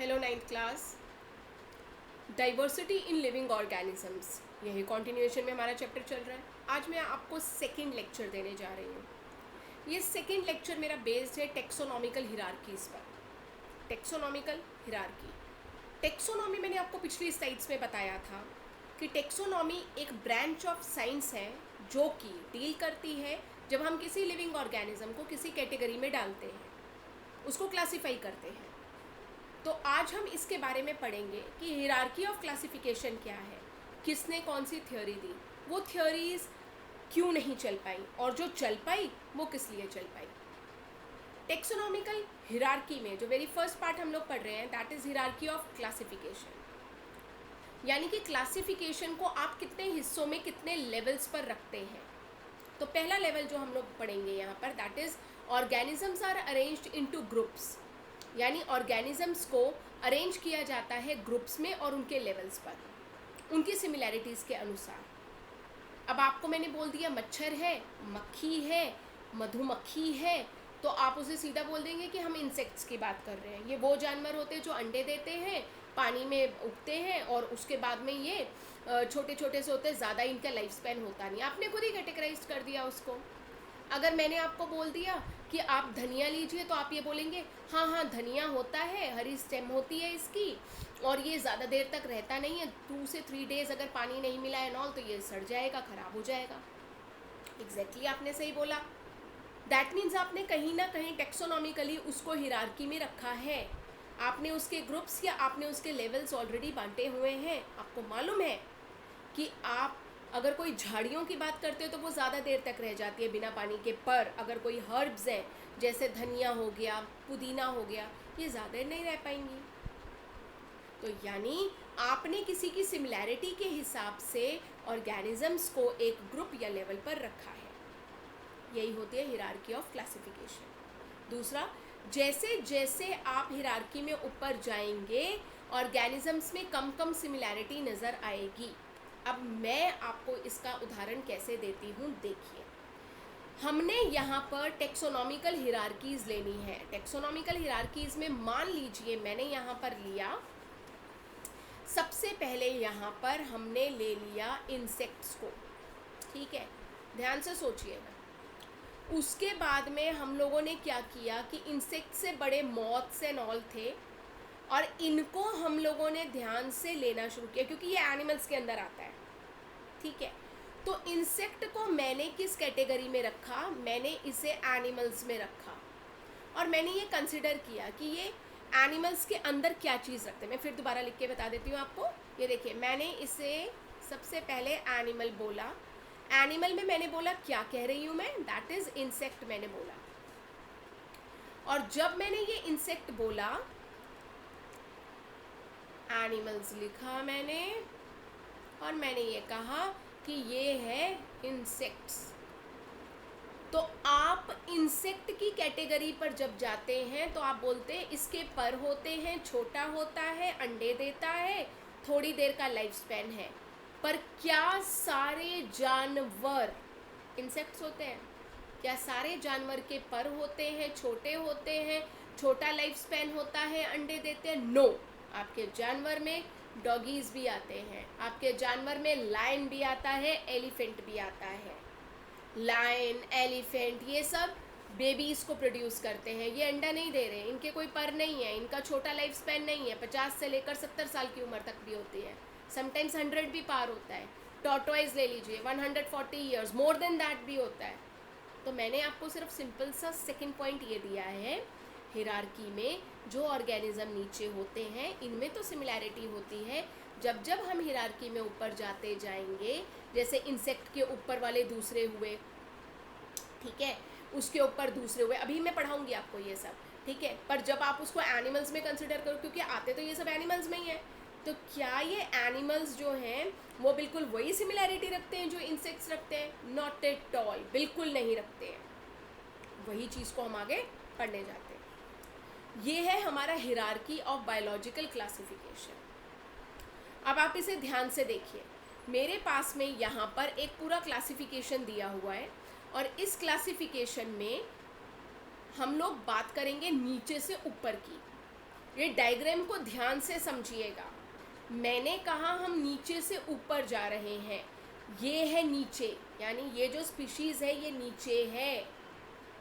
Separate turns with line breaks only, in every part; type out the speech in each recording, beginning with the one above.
Hello ninth class. Diversity in living organisms, यही continuation में हमारा चैप्टर चल रहा है। आज मैं आपको सेकंड लेक्चर देने जा रही हूँ। ये सेकंड लेक्चर मेरा बेस्ड है टेक्सोनॉमिकल हिरार्कीज पर। टेक्सोनॉमिकल हिरार्की, टेक्सोनॉमी मैंने आपको पिछली स्लाइड्स में बताया था कि टेक्सोनॉमी एक ब्रांच ऑफ साइंस है जो कि डील करती है जब हम किसी लिविंग ऑर्गेनिज्म को किसी कैटेगरी में डालते हैं, उसको क्लासीफाई करते हैं। तो आज हम इसके बारे में पढ़ेंगे कि हिरार्की ऑफ क्लासिफिकेशन क्या है, किसने कौन सी थ्योरी दी, वो थ्योरीज क्यों नहीं चल पाई और जो चल पाई वो किस लिए चल पाई। टेक्सोनॉमिकल हिरार्की में जो वेरी फर्स्ट पार्ट हम लोग पढ़ रहे हैं that is hierarchy of classification, यानी कि क्लासिफिकेशन को आप कितने हिस्सों में कितने लेवल्स पर रखते हैं। तो पहला लेवल जो हम लोग पढ़ेंगे यहाँ पर that is organisms are arranged into groups, यानी ऑर्गेनिजम्स को अरेंज किया जाता है ग्रुप्स में और उनके लेवल्स पर, उनकी सिमिलैरिटीज़ के अनुसार। अब आपको मैंने बोल दिया मच्छर है, मक्खी है, मधुमक्खी है, तो आप उसे सीधा बोल देंगे कि हम इंसेक्ट्स की बात कर रहे हैं। ये वो जानवर होते हैं जो अंडे देते हैं, पानी में उगते हैं और उसके बाद में ये छोटे छोटे से होते हैं, ज़्यादा इनका लाइफ स्पैन होता नहीं। आपने खुद ही कैटेगराइज कर दिया उसको। अगर मैंने आपको बोल दिया कि आप धनिया लीजिए तो आप ये बोलेंगे हाँ हाँ धनिया होता है, हरी स्टेम होती है इसकी और ये ज़्यादा देर तक रहता नहीं है, 2 से 3 डेज़ अगर पानी नहीं मिला है नॉल तो ये सड़ जाएगा, ख़राब हो जाएगा। एग्जैक्टली आपने सही बोला। दैट मीन्स आपने कहीं ना कहीं टेक्सोनॉमिकली उसको हिरार्की में रखा है, आपने उसके ग्रुप्स या आपने उसके लेवल्स ऑलरेडी बांटे हुए हैं। आपको मालूम है कि आप अगर कोई झाड़ियों की बात करते हो तो वो ज़्यादा देर तक रह जाती है बिना पानी के, पर अगर कोई हर्ब्स हैं जैसे धनिया हो गया, पुदीना हो गया, ये ज़्यादा नहीं रह पाएंगी। तो यानी आपने किसी की सिमिलैरिटी के हिसाब से ऑर्गेनिजम्स को एक ग्रुप या लेवल पर रखा है, यही होती है हिरार्की ऑफ क्लासिफिकेशन। दूसरा, जैसे जैसे आप हिरार्की में ऊपर जाएंगे ऑर्गेनिजम्स में कम कम सिमिलैरिटी नज़र आएगी। अब मैं आपको इसका उदाहरण कैसे देती हूँ, देखिए। हमने यहाँ पर टेक्सोनॉमिकल हिरार्कीज़ लेनी है। टेक्सोनॉमिकल हिरार्कीज़ में मान लीजिए मैंने यहाँ पर लिया, सबसे पहले यहाँ पर हमने ले लिया इंसेक्ट्स को, ठीक है, ध्यान से सोचिएगा। उसके बाद में हम लोगों ने क्या किया कि इंसेक्ट से बड़े मॉथ्स एंड ऑल थे और इनको हम लोगों ने ध्यान से लेना शुरू किया क्योंकि ये एनिमल्स के अंदर आता है, ठीक है। तो इंसेक्ट को मैंने किस कैटेगरी में रखा, मैंने इसे एनिमल्स में रखा और मैंने ये कंसिडर किया कि ये एनिमल्स के अंदर क्या चीज़ रखते हैं। मैं फिर दोबारा लिख के बता देती हूँ आपको। ये देखिए, मैंने इसे सबसे पहले एनिमल बोला। एनिमल में मैंने बोला क्या कह रही हूँ मैं, दैट इज़ इंसेक्ट मैंने बोला। और जब मैंने ये इंसेक्ट बोला, एनिमल्स लिखा मैंने और मैंने ये कहा कि ये है इंसेक्ट्स। तो आप इंसेक्ट की कैटेगरी पर जब जाते हैं तो आप बोलते हैं इसके पर होते हैं, छोटा होता है, अंडे देता है, थोड़ी देर का लाइफ स्पैन है। पर क्या सारे जानवर इंसेक्ट्स होते हैं? क्या सारे जानवर के पर होते हैं, छोटे होते हैं, छोटा लाइफ स्पैन होता है, अंडे देते हैं? नो। आपके जानवर में डॉगीज भी आते हैं, आपके जानवर में लायन भी आता है, एलिफेंट भी आता है। लायन, एलिफेंट ये सब बेबीज़ को प्रोड्यूस करते हैं। ये अंडा नहीं दे रहे, इनके कोई पर नहीं है, इनका छोटा लाइफ स्पैन नहीं है, 50 से लेकर 70 साल की उम्र तक भी होती है, समटाइम्स 100 भी पार होता है। टॉर्टोइज ले लीजिए, 140 ईयर्स, मोर देन दैट भी होता है। तो मैंने आपको सिर्फ सिंपल सा सेकेंड पॉइंट ये दिया है, हिरार्की में जो ऑर्गेनिज्म नीचे होते हैं इनमें तो सिमिलैरिटी होती है। जब जब हम हिरार्की में ऊपर जाते जाएंगे, जैसे इंसेक्ट के ऊपर वाले दूसरे हुए, ठीक है, उसके ऊपर दूसरे हुए, अभी मैं पढ़ाऊंगी आपको ये सब, ठीक है। पर जब आप उसको एनिमल्स में कंसिडर करो, क्योंकि आते तो ये सब एनिमल्स में ही है, तो क्या ये एनिमल्स जो हैं वो बिल्कुल वही सिमिलैरिटी रखते हैं जो इंसेक्ट्स रखते हैं? नॉट एट ऑल, बिल्कुल नहीं रखते हैं। वही चीज़ को हम आगे पढ़ने जाते हैं। ये है हमारा हिरार्की ऑफ बायोलॉजिकल क्लासिफिकेशन। अब आप इसे ध्यान से देखिए, मेरे पास में यहाँ पर एक पूरा क्लासिफिकेशन दिया हुआ है और इस क्लासिफिकेशन में हम लोग बात करेंगे नीचे से ऊपर की। ये डायग्राम को ध्यान से समझिएगा। मैंने कहा हम नीचे से ऊपर जा रहे हैं, ये है नीचे, यानी ये जो स्पीशीज़ है ये नीचे है,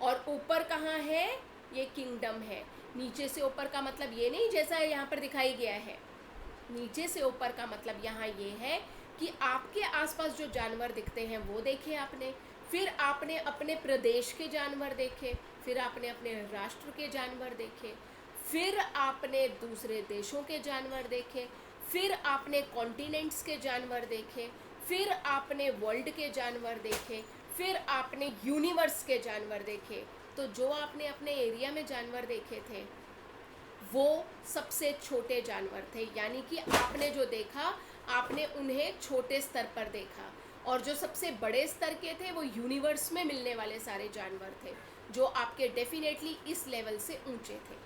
और ऊपर कहाँ है, ये किंगडम है। नीचे से ऊपर का मतलब ये नहीं जैसा यहाँ पर दिखाई गया है, नीचे से ऊपर का मतलब यहाँ ये है कि आपके आसपास जो जानवर दिखते हैं वो देखे आपने, फिर आपने अपने प्रदेश के जानवर देखे, फिर आपने अपने राष्ट्र के जानवर देखे, फिर आपने दूसरे देशों के जानवर देखे, फिर आपने कॉन्टिनेंट्स के जानवर देखे, फिर आपने वर्ल्ड के जानवर देखे, फिर आपने यूनिवर्स के जानवर देखे। तो जो आपने अपने एरिया में जानवर देखे थे वो सबसे छोटे जानवर थे, यानी कि आपने जो देखा आपने उन्हें छोटे स्तर पर देखा, और जो सबसे बड़े स्तर के थे वो यूनिवर्स में मिलने वाले सारे जानवर थे, जो आपके डेफिनेटली इस लेवल से ऊंचे थे।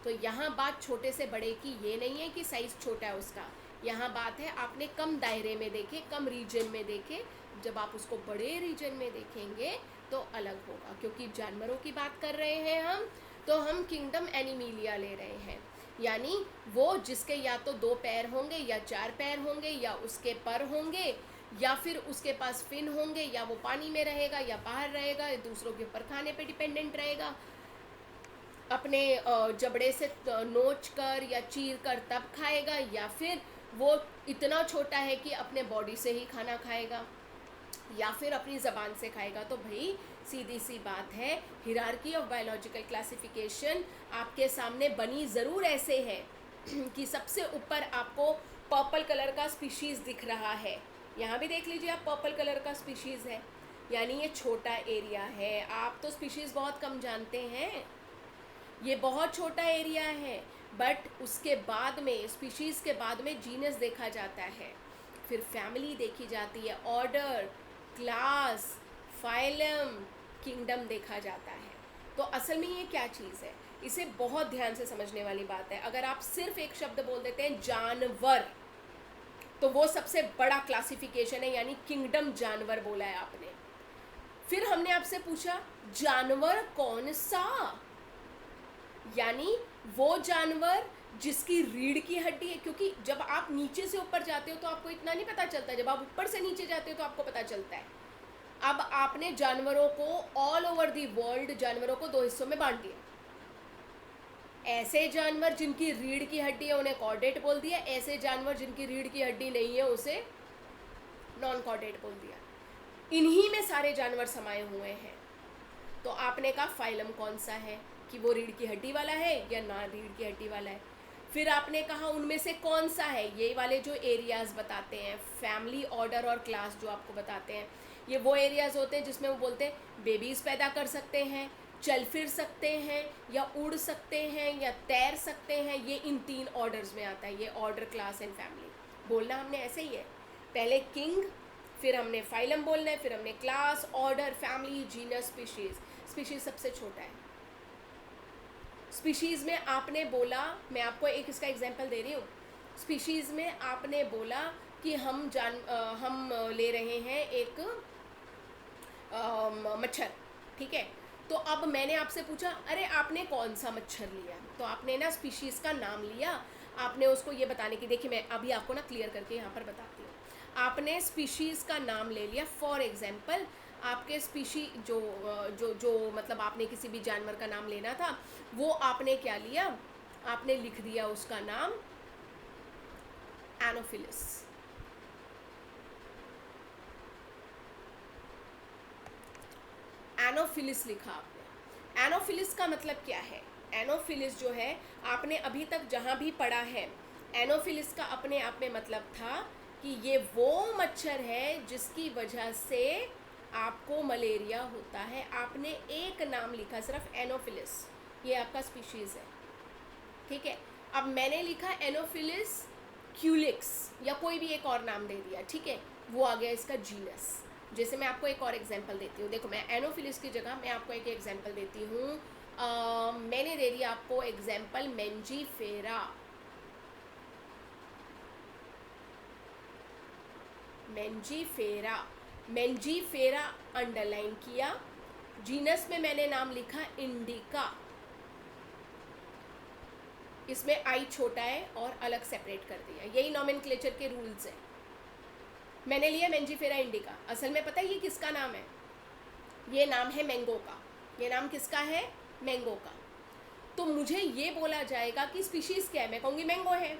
तो यहाँ बात छोटे से बड़े की ये नहीं है कि साइज़ छोटा है उसका, यहाँ बात है आपने कम दायरे में देखे, कम रीजन में देखे। जब आप उसको बड़े रीजन में देखेंगे तो अलग होगा, क्योंकि जानवरों की बात कर रहे हैं हम, तो हम किंगडम एनिमीलिया ले रहे हैं, यानी वो जिसके या तो 2 पैर होंगे या 4 पैर होंगे, या उसके पर होंगे, या फिर उसके पास फिन होंगे, या वो पानी में रहेगा या बाहर रहेगा, या दूसरों के ऊपर खाने पे डिपेंडेंट रहेगा, अपने जबड़े से नोच कर या चीर कर तब खाएगा, या फिर वो इतना छोटा है कि अपने बॉडी से ही खाना खाएगा, या फिर अपनी ज़बान से खाएगा। तो भाई सीधी सी बात है, हिरार्की ऑफ बायोलॉजिकल क्लासिफिकेशन आपके सामने बनी ज़रूर ऐसे है कि सबसे ऊपर आपको पर्पल कलर का स्पीशीज़ दिख रहा है, यहाँ भी देख लीजिए आप, पर्पल कलर का स्पीशीज़ है, यानी ये छोटा एरिया है। आप तो स्पीशीज़ बहुत कम जानते हैं, ये बहुत छोटा एरिया है, बट उसके बाद में स्पीशीज़ के बाद में जीनस देखा जाता है, फिर फैमिली देखी जाती है, ऑर्डर, क्लास, फाइलम, किंगडम देखा जाता है। तो असल में ये क्या चीज़ है, इसे बहुत ध्यान से समझने वाली बात है। अगर आप सिर्फ एक शब्द बोल देते हैं जानवर, तो वो सबसे बड़ा क्लासिफिकेशन है, यानी किंगडम जानवर बोला है आपने। फिर हमने आपसे पूछा जानवर कौन सा, यानी वो जानवर जिसकी रीढ़ की हड्डी है, क्योंकि जब आप नीचे से ऊपर जाते हो तो आपको इतना नहीं पता चलता, जब आप ऊपर से नीचे जाते हो तो आपको पता चलता है। अब आपने जानवरों को ऑल ओवर दी वर्ल्ड जानवरों को 2 हिस्सों में बांट दिया। ऐसे जानवर जिनकी रीढ़ की हड्डी है उन्हें कॉर्डेट बोल दिया, ऐसे जानवर जिनकी रीढ़ की हड्डी नहीं है उसे नॉन कॉर्डेट बोल दिया। इन्हीं में सारे जानवर समाये हुए हैं। तो आपने कहा फाइलम कौन सा है, कि वो रीढ़ की हड्डी वाला है या ना रीढ़ की हड्डी वाला है। फिर आपने कहा उनमें से कौन सा है, ये वाले जो एरियाज़ बताते हैं, फैमिली, ऑर्डर और क्लास जो आपको बताते हैं, ये वो एरियाज़ होते हैं जिसमें वो बोलते हैं बेबीज़ पैदा कर सकते हैं, चल फिर सकते हैं, या उड़ सकते हैं, या तैर सकते हैं। ये इन 3 ऑर्डर्स में आता है, ये ऑर्डर, क्लास एंड फैमिली। बोलना हमने ऐसे ही है, पहले किंग, फिर हमने फाइलम बोलना है, फिर हमने class, order, family, genus, species. Species सबसे छोटा है। स्पीशीज़ में आपने बोला, मैं आपको एक इसका एग्जांपल दे रही हूँ। स्पीशीज़ में आपने बोला कि हम ले रहे हैं एक मच्छर, ठीक है। तो अब मैंने आपसे पूछा अरे आपने कौन सा मच्छर लिया, तो आपने ना स्पीशीज़ का नाम लिया, आपने उसको ये बताने की, देखिए मैं अभी आपको ना क्लियर करके यहाँ पर बताती हूँ। आपने स्पीशीज़ का नाम ले लिया, फॉर एग्जांपल आपके स्पीशी जो मतलब आपने किसी भी जानवर का नाम लेना था, वो आपने क्या लिया, आपने लिख दिया उसका नाम एनोफिलिस। एनोफिलिस लिखा आपने। एनोफिलिस का मतलब क्या है, एनोफिलिस जो है आपने अभी तक जहाँ भी पढ़ा है, एनोफिलिस का अपने आप में मतलब था कि ये वो मच्छर है जिसकी वजह से आपको मलेरिया होता है। आपने एक नाम लिखा सिर्फ एनोफिलिस, ये आपका स्पीशीज़ है, ठीक है। अब मैंने लिखा एनोफिलिस क्यूलिक्स या कोई भी एक और नाम दे दिया, ठीक है, वो आ गया इसका जीनस। जैसे मैं आपको एक और एग्जांपल देती हूँ, देखो मैं एनोफिलिस की जगह मैं आपको एक एग्जांपल देती हूँ। मैंने दे दिया आपको example Mangifera. Mangifera, Mangifera underline किया। जीनस में मैंने नाम लिखा इंडिका, इसमें आई छोटा है और अलग सेपरेट कर दिया, यही नॉमेनक्लेचर के रूल्स हैं। मैंने लिया मैंजीफेरा इंडिका, असल में पता है ये किसका नाम है? ये नाम है मैंगो का। ये नाम किसका है? मैंगो का। तो मुझे ये बोला जाएगा कि स्पीशीज़ क्या है, मैं कहूँगी मैंगो है।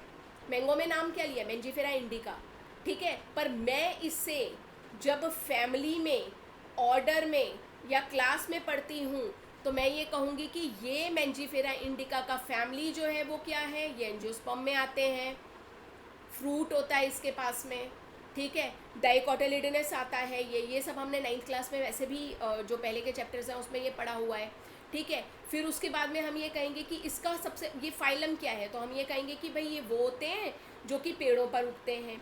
मैंगो में नाम क्या लिया? मैंजीफेरा इंडिका, ठीक है। पर मैं इससे जब फैमिली में, ऑर्डर में या क्लास में पढ़ती हूँ तो मैं ये कहूँगी कि ये मैंजीफेरा इंडिका का फैमिली जो है वो क्या है? ये एंजियोस्पर्म में आते हैं। फ्रूट होता है इसके पास में, ठीक है। डाइकोटिलिडनस आता है, ये सब हमने 9th क्लास में वैसे भी जो पहले के चैप्टर्स हैं उसमें ये पढ़ा हुआ है, ठीक है। फिर उसके बाद में हम ये कहेंगे कि इसका सबसे ये फाइलम क्या है, तो हम ये कहेंगे कि भाई ये वो होते हैं जो कि पेड़ों पर उगते हैं।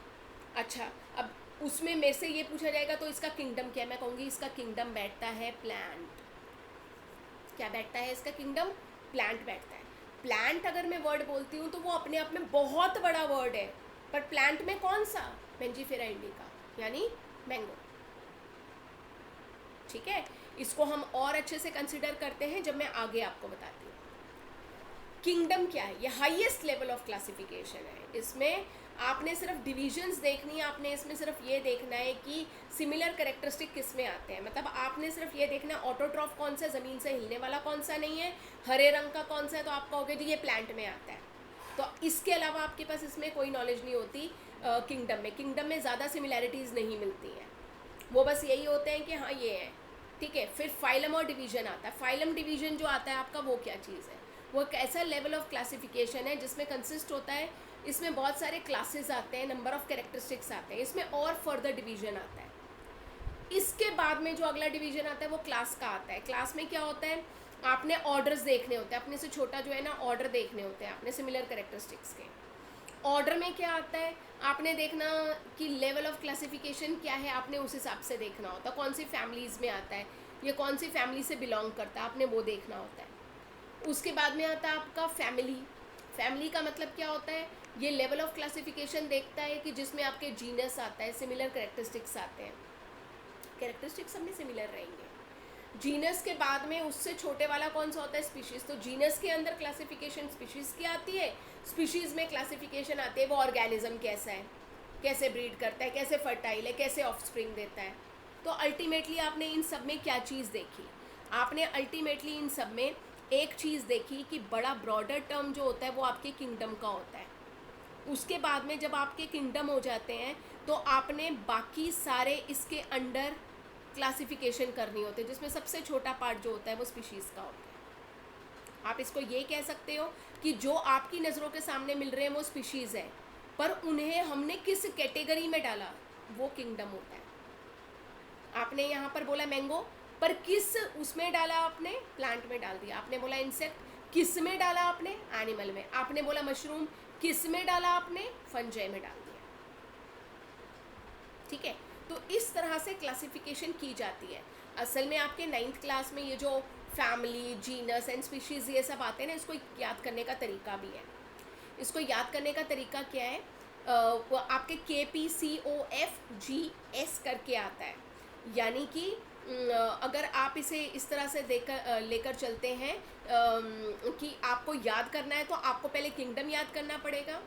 अच्छा, अब उसमें मेरे से ये पूछा जाएगा तो इसका किंगडम क्या है, मैं कहूँगी इसका किंगडम बैठता है प्लांट। क्या बैठता है इसका किंगडम? प्लांट बैठता है। प्लांट अगर मैं वर्ड बोलती हूँ तो वो अपने आप में बहुत बड़ा वर्ड है, पर प्लांट में कौन सा? मैंजीफेरा इंडिका, यानी मैंगो, ठीक है। इसको हम और अच्छे से कंसिडर करते हैं जब मैं आगे आपको बताती हूँ। किंगडम क्या है? ये हाईएस्ट लेवल ऑफ क्लासिफिकेशन है। इसमें आपने सिर्फ डिविजन्स देखनी है, आपने इसमें सिर्फ ये देखना है कि सिमिलर कैरेक्टरिस्टिक किस में आते हैं। मतलब आपने सिर्फ ये देखना है ऑटोट्रॉफ कौन सा है, ज़मीन से हिलने वाला कौन सा नहीं है, हरे रंग का कौन सा है, तो आप कहोगे जी ये प्लांट में आता है। तो इसके अलावा आपके पास इसमें कोई नॉलेज नहीं होती। किंगडम में, किंगडम में ज़्यादा सिमिलैरिटीज़ नहीं मिलती हैं, वो बस यही होते हैं कि हाँ ये है, ठीक है। फिर फाइलम और डिवीजन आता है। फाइलम डिवीजन जो आता है आपका वो क्या चीज़ है? वो एक ऐसा लेवल ऑफ क्लासिफिकेशन है जिसमें कंसिस्ट होता है, इसमें बहुत सारे क्लासेस आते हैं, नंबर ऑफ कैरेक्टरिस्टिक्स आते हैं, इसमें और फर्दर डिवीजन आता है। इसके बाद में जो अगला डिवीजन आता है वो क्लास का आता है। क्लास में क्या होता है? आपने ऑर्डर्स देखने होते हैं, अपने से छोटा जो है ना ऑर्डर देखने होते हैं आपने सिमिलर कैरेक्टरिस्टिक्स के। ऑर्डर में क्या आता है? आपने देखना कि लेवल ऑफ क्लासिफिकेशन क्या है, आपने उस हिसाब से देखना होता है। कौन सी फैमिलीज़ में आता है, ये कौन सी फैमिली से बिलोंग करता है, आपने वो देखना होता है। उसके बाद में आता है आपका फैमिली। फैमिली का मतलब क्या होता है? ये लेवल ऑफ क्लासिफिकेशन देखता है कि जिसमें आपके जीनस आता है, सिमिलर कैरेक्टरिस्टिक्स आते हैं, कैरेक्टरिस्टिक्स सब में सिमिलर रहेंगे। जीनस के बाद में उससे छोटे वाला कौन सा होता है? स्पीशीज़। तो जीनस के अंदर क्लासिफिकेशन स्पीशीज़ की आती है, स्पीशीज़ में क्लासिफिकेशन आती है वो ऑर्गेनिज्म कैसा है, कैसे ब्रीड करता है, कैसे फर्टाइल है, कैसे ऑफस्प्रिंग देता है। तो अल्टीमेटली आपने इन सब में क्या चीज़ देखी? आपने अल्टीमेटली इन सब में एक चीज़ देखी कि बड़ा ब्रॉडर टर्म जो होता है वो आपके किंगडम का होता है। उसके बाद में जब आपके किंगडम हो जाते हैं तो आपने बाकी सारे इसके अंडर क्लासिफिकेशन करनी होती है, जिसमें सबसे छोटा पार्ट जो होता है वो स्पीशीज़ का होता है। आप इसको ये कह सकते हो कि जो आपकी नज़रों के सामने मिल रहे हैं वो स्पीशीज़ है, पर उन्हें हमने किस कैटेगरी में डाला वो किंगडम होता है। आपने यहाँ पर बोला मैंगो, पर किस उसमें डाला आपने? प्लांट में डाल दिया। आपने बोला इंसेक्ट, किस में डाला आपने? एनिमल में। आपने बोला मशरूम, किस में डाला आपने? फंजाई में डाल दिया, ठीक है। तो इस तरह से क्लासिफिकेशन की जाती है। असल में आपके 9th क्लास में ये जो फैमिली, जीनस एंड स्पीशीज़ ये सब आते हैं ना, इसको याद करने का तरीका भी है। इसको याद करने का तरीका क्या है? वो आपके KPCOFGS करके आता है, यानी कि अगर आप इसे इस तरह से लेकर चलते हैं कि आपको याद करना है तो आपको पहले किंगडम याद करना पड़ेगा,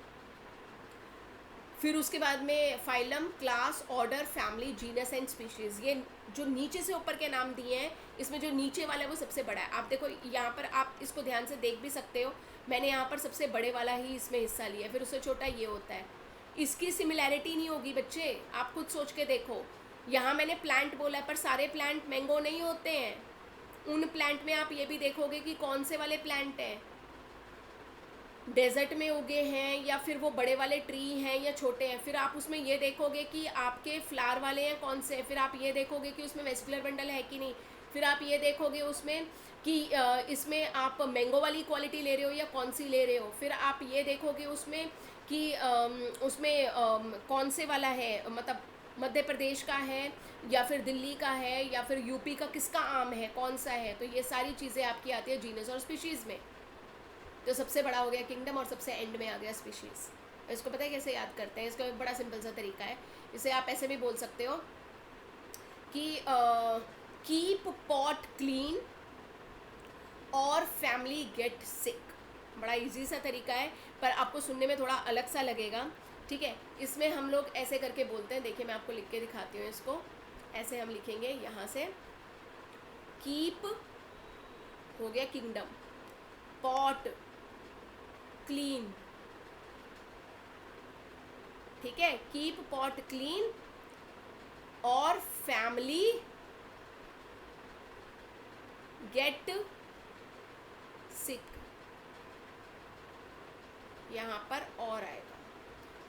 फिर उसके बाद में phylum, class, order, family, genus and species. ये जो नीचे से ऊपर के नाम दिए हैं, इसमें जो नीचे वाला है वो सबसे बड़ा है। आप देखो यहाँ पर, आप इसको ध्यान से देख भी सकते हो, मैंने यहाँ पर सबसे बड़े वाला ही इसमें हिस्सा लिया, फिर उससे छोटा ये होता है। इसकी सिमिलैरिटी नहीं होगी बच्चे, आप खुद सोच के देखो। यहाँ मैंने प्लांट बोला है, पर सारे प्लांट मैंगो नहीं होते हैं। उन प्लांट में आप ये भी देखोगे कि कौन से वाले प्लांट हैं, डेजर्ट में उगे हैं या फिर वो बड़े वाले ट्री हैं या छोटे हैं। फिर आप उसमें ये देखोगे कि आपके फ्लावर वाले हैं कौन से हैं। फिर आप ये देखोगे कि उसमें वेस्कुलर बंडल है कि नहीं। फिर आप ये देखोगे उसमें कि इसमें आप मैंगो वाली क्वालिटी ले रहे हो या कौन सी ले रहे हो। फिर आप ये देखोगे उसमें कि उसमें कौन से वाला है, मतलब मध्य प्रदेश का है या फिर दिल्ली का है या फिर यूपी का, किसका आम है, कौन सा है। तो ये सारी चीज़ें आपकी आती है जीनस और स्पीशीज़ में। तो सबसे बड़ा हो गया किंगडम और सबसे एंड में आ गया स्पीशीज़। इसको पता है कैसे याद करते हैं? इसका एक बड़ा सिंपल सा तरीका है। इसे आप ऐसे भी बोल सकते हो कि कीप पॉट क्लीन और फैमिली गेट सिक। बड़ा इजी सा तरीका है, पर आपको सुनने में थोड़ा अलग सा लगेगा, ठीक है। इसमें हम लोग ऐसे करके बोलते हैं, देखिए मैं आपको लिख के दिखाती हूँ इसको। ऐसे हम लिखेंगे यहाँ से, कीप हो गया किंगडम, पॉट क्लीन, ठीक है, कीप पॉट क्लीन, और फैमिली गेट सिक, यहाँ पर और आएगा।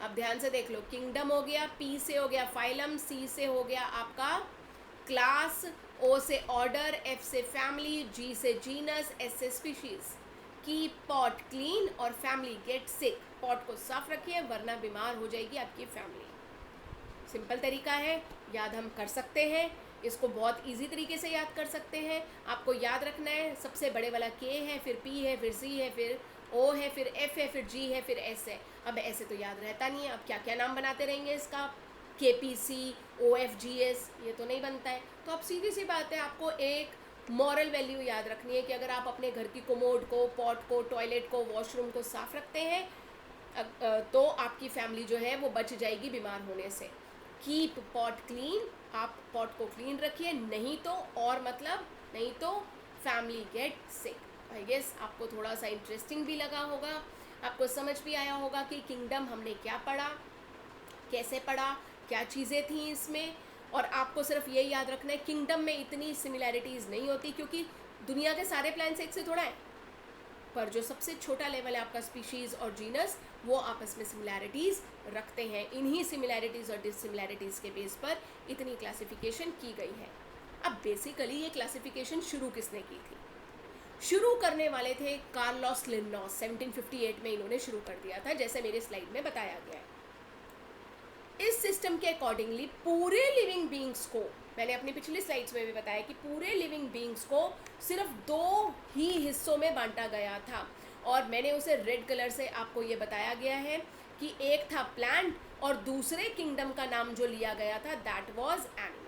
अब ध्यान से देख लो, किंगडम हो गया, पी से हो गया फाइलम, सी से हो गया आपका क्लास, ओ से ऑर्डर, एफ से फैमिली, जी से जीनस, एस से स्पीशीज। कीप पॉट क्लीन और फैमिली गेट सिक, पॉट को साफ रखिए वरना बीमार हो जाएगी आपकी फैमिली। सिंपल तरीका है, याद हम कर सकते हैं, इसको बहुत इजी तरीके से याद कर सकते हैं। आपको याद रखना है, सबसे बड़े वाला के है, फिर पी है, फिर सी है, फिर ओ है, फिर एफ है, फिर जी है, फिर एस है। अब ऐसे तो याद रहता नहीं है, अब क्या क्या नाम बनाते रहेंगे इसका, K P C, O F G S, ये तो नहीं बनता है। तो अब सीधी सी बात है, आपको एक मॉरल वैल्यू याद रखनी है कि अगर आप अपने घर की कोमोड को, पॉट को, टॉयलेट को, वॉशरूम को साफ रखते हैं तो आपकी फैमिली जो है वो बच जाएगी बीमार होने से। कीप पॉट क्लीन, आप पॉट को क्लीन रखिए, नहीं तो और मतलब नहीं तो family get sick. I guess आपको थोड़ा सा इंटरेस्टिंग भी लगा होगा, आपको समझ भी आया होगा कि किंगडम हमने क्या पढ़ा, कैसे पढ़ा, क्या चीज़ें थी इसमें। और आपको सिर्फ ये याद रखना है, किंगडम में इतनी सिमिलैरिटीज़ नहीं होती क्योंकि दुनिया के सारे प्लांट्स एक से थोड़ा है, पर जो सबसे छोटा लेवल है आपका स्पीशीज़ और जीनस, वो आपस में सिमिलैरिटीज़ रखते हैं। इन्हीं सिमिलैरिटीज़ और डिससिमिलैरिटीज़ के बेस पर इतनी क्लासिफिकेशन की गई है। अब बेसिकली ये क्लासिफिकेशन शुरू किसने की थी? शुरू करने वाले थे कार्लोस लिन्नॉस, 1758 में इन्होंने शुरू कर दिया था, जैसे मेरे स्लाइड में बताया गया है। इस सिस्टम के अकॉर्डिंगली पूरे लिविंग बींग्स को, मैंने अपनी पिछली स्लाइड्स में भी बताया कि पूरे लिविंग बींग्स को सिर्फ 2 ही हिस्सों में बांटा गया था, और मैंने उसे रेड कलर से आपको ये बताया गया है कि एक था प्लांट और दूसरे किंगडम का नाम जो लिया गया था दैट वाज एनिमल।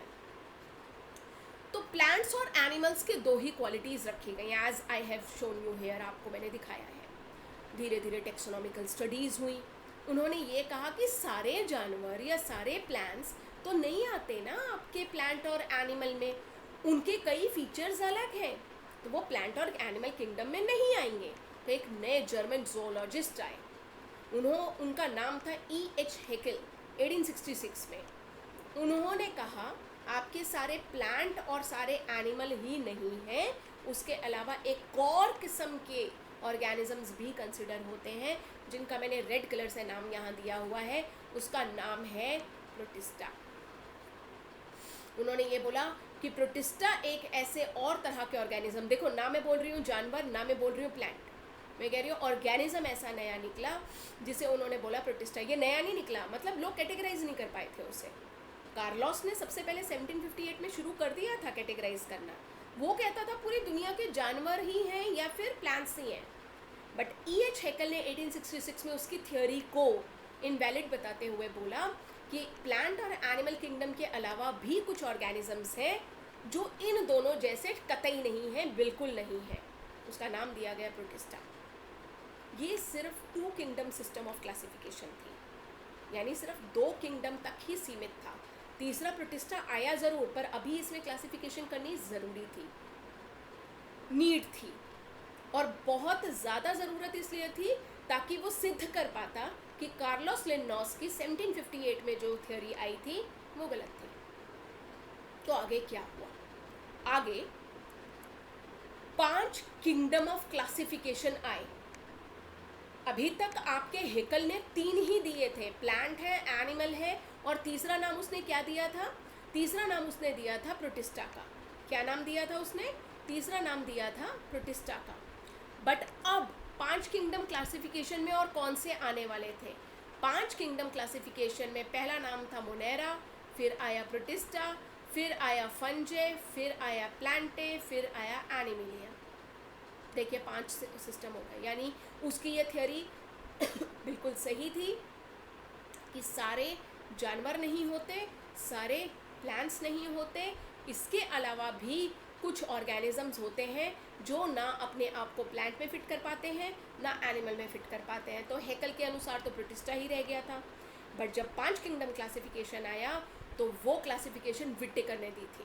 तो प्लांट्स और एनिमल्स के 2 ही क्वालिटीज़ रखी गई, as I have shown you here, आपको मैंने दिखाया है। धीरे धीरे टेक्सोनॉमिकल स्टडीज़ हुई, उन्होंने ये कहा कि सारे जानवर या सारे प्लांट्स तो नहीं आते ना आपके प्लांट और एनिमल में, उनके कई फीचर्स अलग हैं, तो वो प्लांट और एनिमल किंगडम में नहीं आएंगे। तो एक नए जर्मन जोलॉजिस्ट आए, उनका नाम था E.H. हेकेल, 1866 में। उन्होंने कहा आपके सारे प्लांट और सारे एनिमल ही नहीं हैं, उसके अलावा एक और किस्म के ऑर्गेनिजम्स भी कंसिडर होते हैं, जिनका मैंने रेड कलर से नाम यहाँ दिया हुआ है, उसका नाम है प्रोटिस्टा। उन्होंने ये बोला कि प्रोटिस्टा एक ऐसे और तरह के ऑर्गेनिज्म, देखो ना मैं बोल रही हूँ जानवर, ना मैं बोल रही हूँ प्लांट, मैं कह रही हूँ ऑर्गेनिज्म ऐसा नया निकला जिसे उन्होंने बोला प्रोटिस्टा। ये नया नहीं निकला, मतलब लोग कैटेगराइज नहीं कर पाए थे उसे। कार्लोस ने सबसे पहले 1758 में शुरू कर दिया था कैटेगराइज करना, वो कहता था पूरी दुनिया के जानवर ही हैं या फिर प्लांट्स ही हैं, बट E.H. हेकेल ने 1866 में उसकी थ्योरी को इनवैलिड बताते हुए बोला कि प्लांट और एनिमल किंगडम के अलावा भी कुछ ऑर्गेनिजम्स हैं जो इन दोनों जैसे कतई नहीं हैं, बिल्कुल नहीं है। उसका नाम दिया गया प्रोटिस्टा। ये सिर्फ 2 किंगडम सिस्टम ऑफ क्लासिफिकेशन थी, यानी सिर्फ 2 किंगडम तक ही सीमित था। तीसरा प्रोटिस्टा आया ज़रूर, पर अभी इसमें क्लासिफिकेशन करनी ज़रूरी थी, नीड थी, और बहुत ज़्यादा ज़रूरत इसलिए थी ताकि वो सिद्ध कर पाता कि कार्लोस लिन्नॉस की 1758 में जो थ्योरी आई थी वो गलत थी। तो आगे क्या हुआ? आगे 5 किंगडम ऑफ क्लासिफिकेशन आए। अभी तक आपके हेकल ने 3 ही दिए थे, प्लांट है, एनिमल है, और तीसरा नाम उसने क्या दिया था? तीसरा नाम उसने दिया था प्रोटिस्टा का। क्या नाम दिया था उसने? तीसरा नाम दिया था प्रोटिस्टा का। बट अब 5 किंगडम क्लासिफिकेशन में और कौन से आने वाले थे? 5 किंगडम क्लासिफिकेशन में पहला नाम था मोनेरा, फिर आया प्रोटिस्टा, फिर आया फंजे, फिर आया प्लांटे, फिर आया एनिमिलिया। देखिए 5 सिस्टम हो गए, यानी उसकी ये थ्योरी बिल्कुल सही थी कि सारे जानवर नहीं होते, सारे प्लांट्स नहीं होते, इसके अलावा भी कुछ ऑर्गेनिजम्स होते हैं जो ना अपने आप को प्लांट में फिट कर पाते हैं ना एनिमल में फिट कर पाते हैं। तो हेकल के अनुसार तो प्रोटिस्टा ही रह गया था, बट जब 5 किंगडम क्लासिफिकेशन आया तो वो क्लासिफिकेशन विटेकर ने दी थी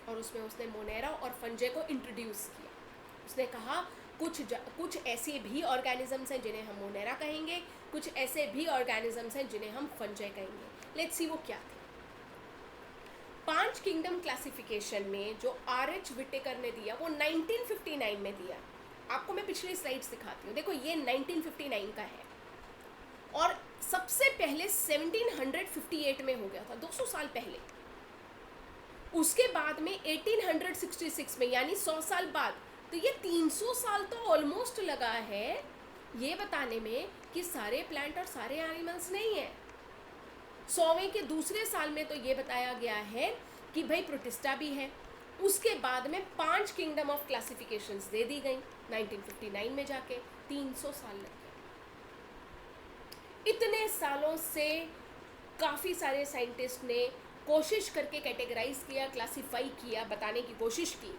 और उसमें उसने मोनेरा और फंजे को इंट्रोड्यूस किया। उसने कहा कुछ ऐसे भी ऑर्गेनिजम्स हैं जिन्हें हम मोनेरा कहेंगे, कुछ ऐसे भी ऑर्गेनिजम्स हैं जिन्हें हम फंजे कहेंगे। लेट्स सी वो क्या थे। 5 किंगडम क्लासिफिकेशन में जो आर.एच. विटेकर ने दिया वो 1959 में दिया। आपको मैं पिछली स्लाइड्स दिखाती हूँ। देखो ये 1959 का है और सबसे पहले 1758 में हो गया था, 200 साल पहले। उसके बाद में 1866 में, यानी 100 साल बाद। तो ये 300 साल तो ऑलमोस्ट लगा है ये बताने में कि सारे प्लांट और सारे एनिमल्स नहीं है। 100वें के दूसरे साल में तो ये बताया गया है कि भाई प्रोटिस्टा भी है। उसके बाद में 5 किंगडम ऑफ क्लासिफिकेशंस दे दी गई 1959 में जाके। 300 साल लग गए। इतने सालों से काफ़ी सारे साइंटिस्ट ने कोशिश करके कैटेगराइज किया, क्लासिफाई किया, बताने की कोशिश की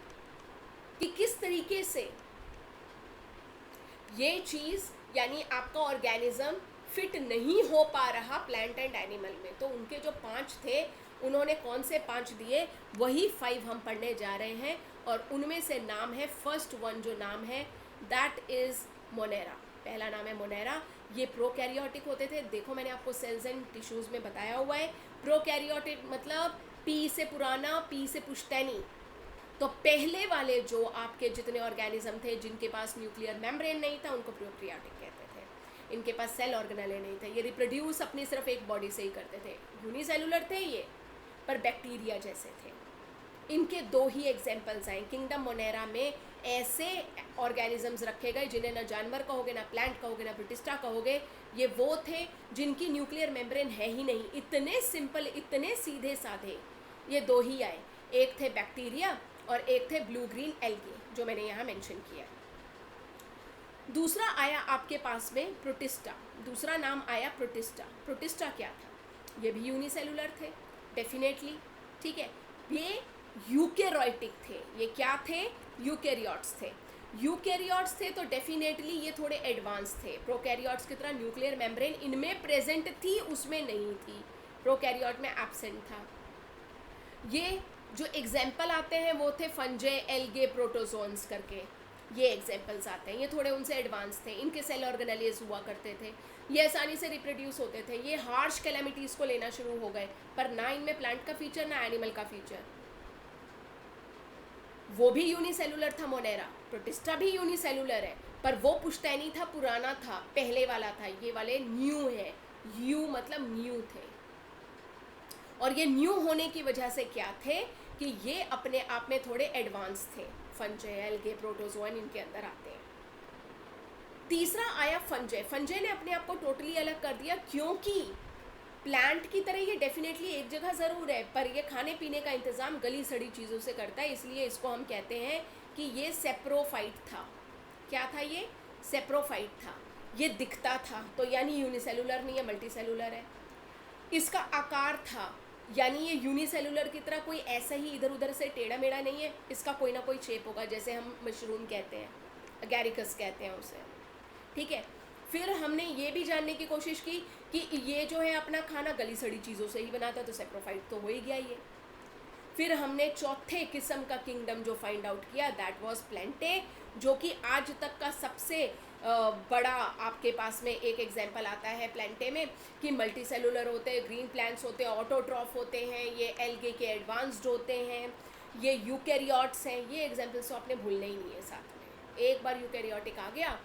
कि किस तरीके से ये चीज़ यानी आपका ऑर्गेनिज्म फिट नहीं हो पा रहा प्लांट एंड एनिमल में। तो उनके जो 5 थे उन्होंने कौन से 5 दिए, वही 5 हम पढ़ने जा रहे हैं। और उनमें से नाम है, फर्स्ट वन जो नाम है दैट इज़ मोनेरा। पहला नाम है मोनेरा। ये प्रोकैरियोटिक होते थे। देखो मैंने आपको सेल्स एंड टिश्यूज़ में बताया हुआ है। प्रोकैरियोटिक मतलब पी से पुराना, पी से पुश्तैनी। तो पहले वाले जो आपके जितने ऑर्गेनिज्म थे जिनके पास न्यूक्लियर मेम्ब्रेन नहीं था उनको प्रोकैरियोटिक कहते थे। इनके पास सेल ऑर्गेनेले नहीं थे। ये रिप्रोड्यूस अपनी सिर्फ एक बॉडी से ही करते थे। यूनिसेलुलर थे ये, पर बैक्टीरिया जैसे थे। इनके 2 ही एग्जाम्पल्स आए। किंगडम मोनेरा में ऐसे ऑर्गेनिजम्स रखे गए जिन्हें ना जानवर कहोगे, ना प्लांट कहोगे, ना प्रोटिस्टा कहोगे। ये वो थे जिनकी न्यूक्लियर मेम्ब्रेन है ही नहीं। इतने सिंपल, इतने सीधे साधे ये 2 ही आए। एक थे बैक्टीरिया और एक थे ब्लू ग्रीन एल्गी, जो मैंने यहाँ मेंशन किया। दूसरा आया आपके पास में प्रोटिस्टा। दूसरा नाम आया प्रोटिस्टा। प्रोटिस्टा क्या था? ये भी यूनिसेलुलर थे डेफिनेटली, ठीक है। ये यूकेरियोटिक थे। ये क्या थे? यूकेरियोट्स थे। यूकेरियोट्स थे तो डेफिनेटली ये थोड़े एडवांस थे। प्रोकैरियोट्स की तरह न्यूक्लियर मेम्ब्रेन इनमें प्रेजेंट थी, उसमें नहीं थी। प्रोकैरियोट में एब्सेंट था। ये जो एग्जाम्पल आते हैं वो थे फंजे, एल्गे, प्रोटोजोन्स करके ये एग्जाम्पल्स आते हैं। ये थोड़े उनसे एडवांस थे। इनके सेल ऑर्गेनेलेज हुआ करते थे। ये आसानी से रिप्रोड्यूस होते थे। ये हार्श कैलेमिटीज़ को लेना शुरू हो गए, पर ना इनमें प्लांट का फीचर ना एनिमल का फीचर। वो भी यूनिसेलुलर था मोनेरा। प्रोटिस्टा भी यूनिसेलुलर है, पर वो पुश्तैनी था, पुराना था, पहले वाला था। ये वाले न्यू है। यू मतलब न्यू थे। और ये न्यू होने की वजह से क्या थे कि ये अपने आप में थोड़े एडवांस थे। फंजे, एल्गे, प्रोटोजोन इनके अंदर आते हैं। तीसरा आया फंजे। फंजे ने अपने आप को टोटली अलग कर दिया, क्योंकि प्लांट की तरह ये डेफिनेटली एक जगह ज़रूर है, पर ये खाने पीने का इंतज़ाम गली सड़ी चीज़ों से करता है। इसलिए इसको हम कहते हैं कि ये सेप्रोफाइट था। क्या था ये? सेप्रोफाइट था। ये दिखता था, तो यानी यूनिसेलुलर नहीं है, मल्टीसेलुलर है। इसका आकार था, यानी ये यूनिसेलुलर की तरह कोई ऐसा ही इधर उधर से टेढ़ा मेढ़ा नहीं है। इसका कोई ना कोई शेप होगा, जैसे हम मशरूम कहते हैं, अगैरिकस कहते हैं उसे, ठीक है। फिर हमने ये भी जानने की कोशिश की कि ये जो है अपना खाना गली सड़ी चीज़ों से ही बनाता है, तो सेप्रोफाइट तो हो ही गया ये। फिर हमने चौथे किस्म का किंगडम जो फाइंड आउट किया, दैट वाज प्लेंटे, जो कि आज तक का सबसे बड़ा आपके पास में एक एग्जांपल आता है प्लेंटे में कि मल्टी सेलुलर होते हैं, ग्रीन प्लांट्स होते हैं, ऑटोट्रॉफ होते हैं, ये एल्गे के एडवांस्ड होते हैं, ये यूकेरियोट्स हैं। ये एग्जांपल्स तो आपने भूलने ही नहीं है साथ में। एक बार यूकेरियोटिक आ गया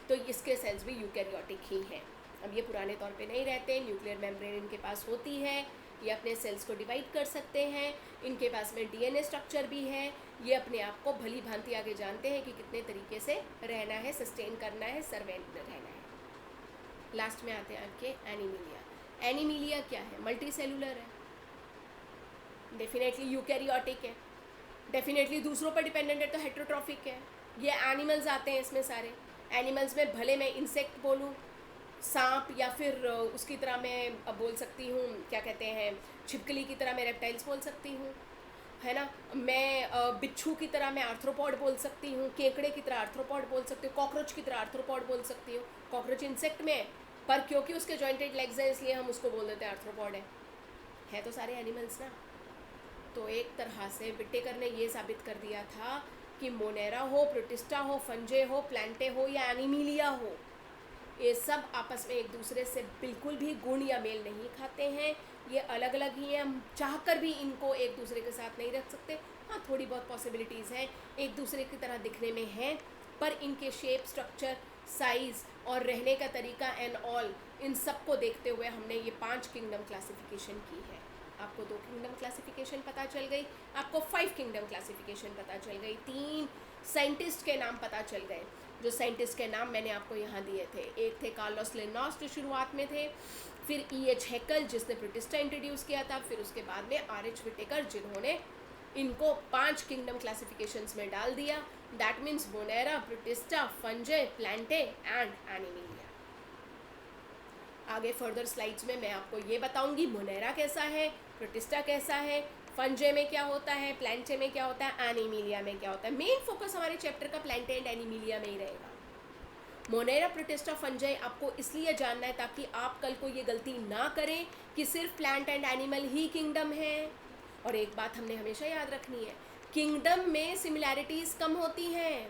तो इसके सेल्स भी यूकेरियोटिक ही हैं। अब ये पुराने तौर पे नहीं रहते, न्यूक्लियर मेम्ब्रेन इनके पास होती है, ये अपने सेल्स को डिवाइड कर सकते हैं, इनके पास में डीएनए स्ट्रक्चर भी है, ये अपने आप को भली भांति आगे जानते हैं कि कितने तरीके से रहना है, सस्टेन करना है, सर्वाइव रहना है। लास्ट में आते हैं आपके एनीमिलिया। एनीमिलिया क्या है? मल्टी सेलुलर है, डेफिनेटली यूकेरियोटिक है, डेफिनेटली दूसरों पर डिपेंडेंट है, तो हेट्रोट्रॉफिक है। ये एनिमल्स आते हैं इसमें सारे। एनिमल्स में भले मैं इंसेक्ट बोलूँ, सांप, या फिर उसकी तरह मैं बोल सकती हूँ क्या कहते हैं छिपकली की तरह मैं रेप्टाइल्स बोल सकती हूँ। है ना। मैं बिच्छू की तरह मैं आर्थ्रोपॉड बोल सकती हूँ, केकड़े की तरह आर्थ्रोपॉड बोल सकती हूँ, कॉकरोच की तरह आर्थ्रोपॉड बोल सकती हूँ। कॉकरोच इंसेक्ट में है, पर क्योंकि उसके जॉइंटेड लेग्स हैं इसलिए हम उसको बोल देते हैं आर्थ्रोपॉड है तो सारे एनिमल्स ना। तो एक तरह से विटेकर ने ये साबित कर दिया था कि मोनेरा हो, प्रोटिस्टा हो, फंजे हो, प्लांटे हो या एनिमीलिया हो, ये सब आपस में एक दूसरे से बिल्कुल भी गुण या मेल नहीं खाते हैं। ये अलग अलग ही हैं, हम चाहकर भी इनको एक दूसरे के साथ नहीं रख सकते। हाँ, थोड़ी बहुत पॉसिबिलिटीज़ हैं, एक दूसरे की तरह दिखने में हैं, पर इनके शेप, स्ट्रक्चर, साइज़ और रहने का तरीका एंड ऑल, इन सब को देखते हुए हमने ये 5 किंगडम क्लासिफिकेशन की है। आपको 2 किंगडम क्लासिफिकेशन पता चल गई, आपको 5 किंगडम क्लासिफिकेशन पता चल गई, 3 साइंटिस्ट के नाम पता चल गए। जो साइंटिस्ट के नाम मैंने आपको यहाँ दिए थे, एक थे कार्लोस लिन्नॉस जो शुरुआत में थे, फिर E.H. हैकल जिसने प्रोटिस्टा इंट्रोड्यूस किया था, फिर उसके बाद में R.H. विटेकर जिन्होंने इनको 5 किंगडम क्लासिफिकेशंस में डाल दिया। That means Monera, protista, फंजे, Plantae and Animalia. आगे फर्दर स्लाइड्स में मैं आपको ये बताऊंगी मोनेरा कैसा है, प्रोटिस्टा कैसा है, फंजे में क्या होता है, प्लांटे में क्या होता है, एनिमीलिया में क्या होता है। मेन फोकस हमारे चैप्टर का प्लांटे एंड एनिमीलिया में ही रहेगा। मोनेरा, प्रोटिस्टा, फंजाई आपको इसलिए जानना है ताकि आप कल को ये गलती ना करें कि सिर्फ plant and animal he kingdom है। और एक बात हमने हमेशा याद रखनी है, किंगडम में सिमिलैरिटीज़ कम होती हैं।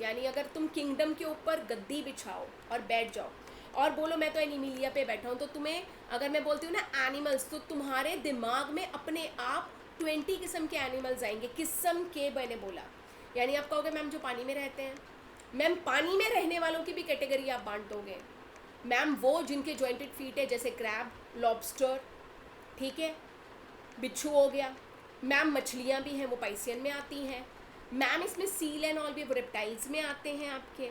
यानी अगर तुम किंगडम के ऊपर गद्दी बिछाओ और बैठ जाओ और बोलो मैं तो एनिमीलिया पे बैठा हूँ, तो तुम्हें अगर मैं बोलती हूँ ना एनिमल्स, तो तुम्हारे दिमाग में अपने आप 20 किस्म के एनिमल्स आएंगे। किस्म के मैंने बोला, यानी आप कहोगे मैम जो पानी में रहते हैं, मैम पानी में रहने वालों की भी कैटेगरी आप बांट दोगे। मैम वो जिनके जॉइंटेड फीट है जैसे क्रैब, लॉबस्टर, ठीक है, बिच्छू हो गया। मैम मछलियाँ भी हैं, वो पाइसियन में आती हैं। मैम इसमें सील एंड ऑल भी वो रेप्टाइल्स में आते हैं आपके।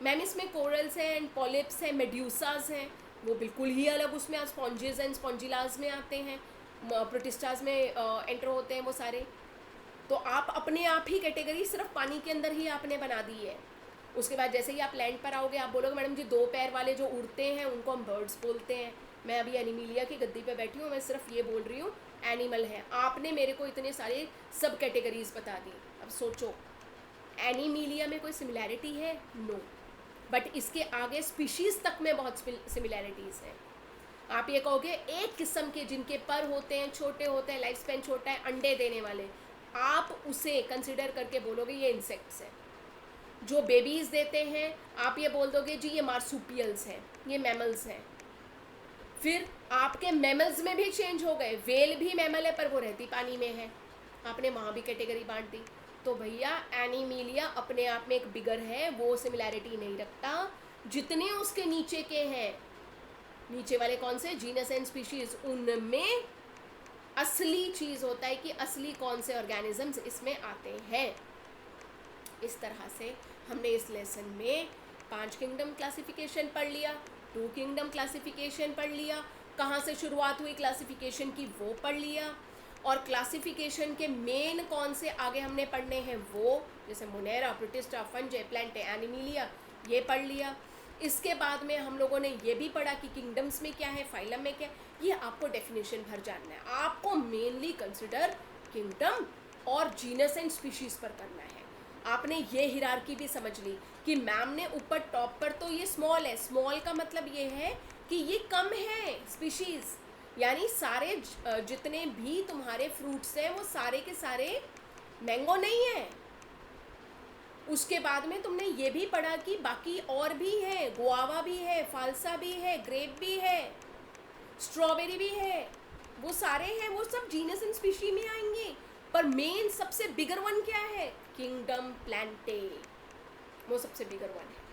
मैम इसमें कोरल्स हैं एंड पॉलिप्स हैं, मेड्यूसाज हैं, वो बिल्कुल ही अलग उसमें स्पॉन्जेस एंड स्पॉन्जिलाज में आते हैं। प्रोटिस्टाज में एंटर होते हैं वो सारे। तो आप अपने आप ही कैटेगरी सिर्फ पानी के अंदर ही आपने बना दी है। उसके बाद जैसे ही आप लैंड पर आओगे आप बोलोगे मैडम जी 2 पैर वाले जो उड़ते हैं उनको हम बर्ड्स बोलते हैं। मैं अभी एनिमीलिया की गद्दी पे बैठी हूँ, मैं सिर्फ ये बोल रही हूँ एनिमल है। आपने मेरे को इतने सारे सब कैटेगरीज बता दी। अब सोचो एनिमीलिया में कोई सिमिलैरिटी है? नो, बट इसके आगे स्पीशीज़ तक में बहुत सिमिलैरिटीज़ हैं। आप ये कहोगे एक किस्म के जिनके पर होते हैं, छोटे होते हैं, लाइफ स्पैन छोटा है, अंडे देने वाले, आप उसे कंसिडर करके बोलोगे ये इंसेक्ट्स हैं। जो बेबीज़ देते हैं आप ये बोल दोगे जी ये मार्सूपियल्स हैं, ये मैमल्स हैं। फिर आपके मैमल्स में भी चेंज हो गए, वेल भी मैमल है पर वो रहती पानी में है, आपने वहाँ भी कैटेगरी बांट दी। तो भैया एनिमीलिया अपने आप में एक बिगर है, वो सिमिलैरिटी नहीं रखता। जितने उसके नीचे के हैं, नीचे वाले कौन से जीनस एंड स्पीशीज, उनमें असली चीज़ होता है कि असली कौन से ऑर्गेनिजम्स इसमें आते हैं। इस तरह से हमने इस लेसन में 5 किंगडम क्लासिफिकेशन पढ़ लिया, 2 किंगडम क्लासिफिकेशन पढ़ लिया, कहाँ से शुरुआत हुई क्लासिफिकेशन की वो पढ़ लिया, और क्लासिफिकेशन के मेन कौन से आगे हमने पढ़ने हैं वो, जैसे मोनेरा, प्रोटिस्टा, फंजे, प्लांटे, एनिमीलिया, ये पढ़ लिया। इसके बाद में हम लोगों ने ये भी पढ़ा कि किंगडम्स में क्या है, फाइलम में क्या है। ये आपको डेफिनेशन भर जानना है, आपको मेनली कंसिडर किंगडम और जीनस एंड स्पीशीज़ पर करना है। आपने ये हिरार्की भी समझ ली कि मैम ने ऊपर टॉप पर तो ये स्मॉल है, स्मॉल का मतलब ये है कि ये कम है स्पीशीज़, यानी सारे जितने भी तुम्हारे फ्रूट्स हैं वो सारे के सारे मैंगो नहीं है। उसके बाद में तुमने ये भी पढ़ा कि बाकी और भी है, गुआवा भी है, फालसा भी है, ग्रेप भी है, स्ट्रॉबेरी भी है, वो सारे हैं, वो सब जीनस एंड स्पीशी में आएंगे। पर मेन सबसे बिगर वन क्या है? किंगडम प्लांटे, वो सबसे बिगर वन है।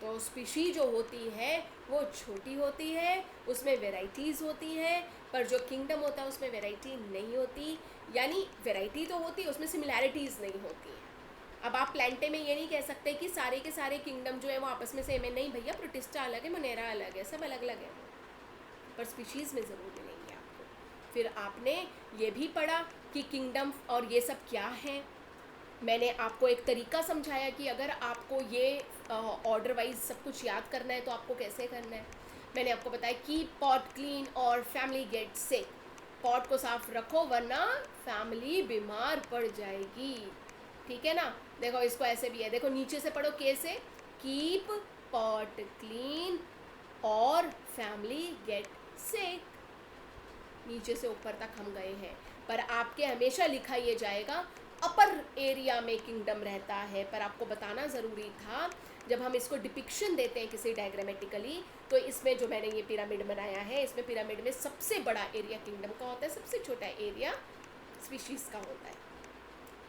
तो स्पीशी जो होती है वो छोटी होती है, उसमें वेराइटीज़ होती है, पर जो किंगडम होता है उसमें वेराइटी नहीं होती। यानी वेराइटी तो होती है, उसमें सिमिलैरिटीज़ नहीं होती है। अब आप प्लांटे में ये नहीं कह सकते कि सारे के सारे किंगडम जो है वो आपस में सेम है। नहीं भैया, प्रोटिस्टा अलग है, मोनेरा अलग है, सब अलग अलग है, पर स्पीशीज़ में ज़रूर मिलेंगे आपको। फिर आपने ये भी पढ़ा कि किंगडम और ये सब क्या हैं। मैंने आपको एक तरीका समझाया कि अगर आपको ये ऑर्डर वाइज सब कुछ याद करना है तो आपको कैसे करना है। मैंने आपको बताया कि पॉट क्लीन और फैमिली गेट सिक, पॉट को साफ रखो वरना फैमिली बीमार पड़ जाएगी, ठीक है ना। देखो इसको ऐसे भी है, देखो नीचे से पढ़ो कैसे, कीप पॉट क्लीन और फैमिली गेट सिक। नीचे से ऊपर तक हम गए हैं, पर आपके हमेशा लिखा ये जाएगा अपर एरिया में किंगडम रहता है, पर आपको बताना ज़रूरी था जब हम इसको डिपिक्शन देते हैं किसी डायग्रामेटिकली, तो इसमें जो मैंने ये पिरामिड बनाया है, इसमें पिरामिड में सबसे बड़ा एरिया किंगडम का होता है, सबसे छोटा एरिया स्पीशीज़ का होता है,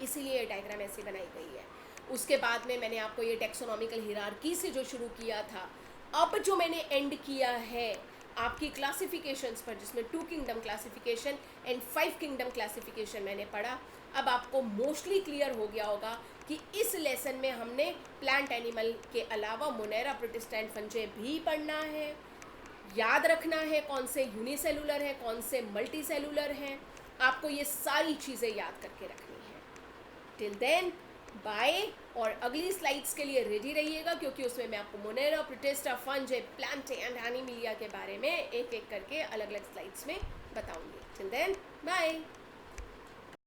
इसीलिए ये डायग्राम ऐसे बनाई गई है। उसके बाद में मैंने आपको ये टेक्सोनॉमिकल हिरार्की से जो शुरू किया था, अब जो मैंने एंड किया है आपकी क्लासिफिकेशंस पर, जिसमें 2 kingdom classification and 5 kingdom classification मैंने पढ़ा। अब आपको मोस्टली क्लियर हो गया होगा कि इस लेसन में हमने प्लांट एनिमल के अलावा मोनेरा, प्रोटिस्टा एंड फंजे भी पढ़ना है। याद रखना है कौन से यूनिसेलुलर है, कौन से मल्टी सेलुलर हैं, आपको ये सारी चीज़ें याद करके रखनी है। टिल देन बाय, और अगली स्लाइड्स के लिए रेडी रहिएगा, क्योंकि उसमें मैं आपको Monera, protista, फंजे, plant and Animalia के बारे में एक एक करके अलग अलग स्लाइड्स में बताऊंगी। Till then bye.